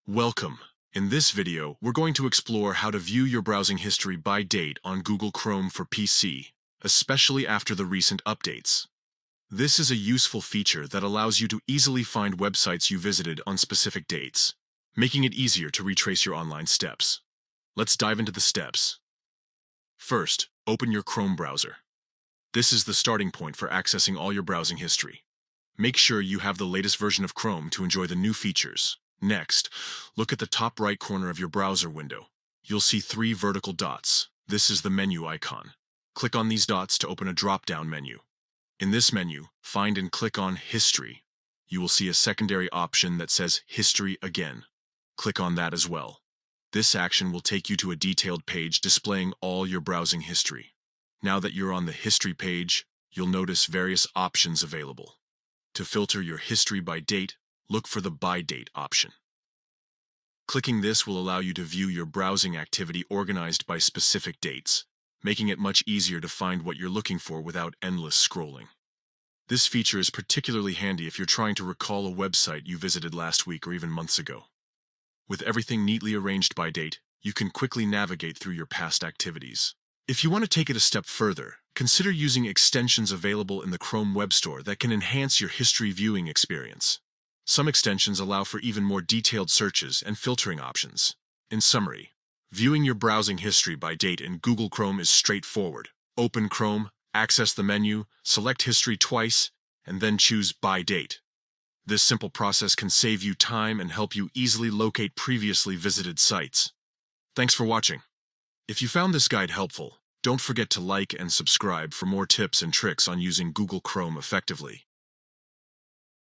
Welcome. In this video, we're going to explore how to view your browsing history by date on Google Chrome for PC, especially after the recent updates. This is a useful feature that allows you to easily find websites you visited on specific dates, making it easier to retrace your online steps. Let's dive into the steps. First, open your Chrome browser. This is the starting point for accessing all your browsing history. Make sure you have the latest version of Chrome to enjoy the new features. Next, look at the top right corner of your browser window. You'll see three vertical dots. This is the menu icon. Click on these dots to open a drop-down menu. In this menu, find and click on History. You will see a secondary option that says History Again. Click on that as well. This action will take you to a detailed page displaying all your browsing history. Now that you're on the History page, you'll notice various options available. To filter your history by date, look for the By Date option. Clicking this will allow you to view your browsing activity organized by specific dates, making it much easier to find what you're looking for without endless scrolling. This feature is particularly handy if you're trying to recall a website you visited last week or even months ago. With everything neatly arranged by date, you can quickly navigate through your past activities. If you want to take it a step further, consider using extensions available in the Chrome Web Store that can enhance your history viewing experience. Some extensions allow for even more detailed searches and filtering options. In summary, viewing your browsing history by date in Google Chrome is straightforward. Open Chrome, access the menu, select History twice, and then choose By Date. This simple process can save you time and help you easily locate previously visited sites. Thanks for watching. If you found this guide helpful, don't forget to like and subscribe for more tips and tricks on using Google Chrome effectively.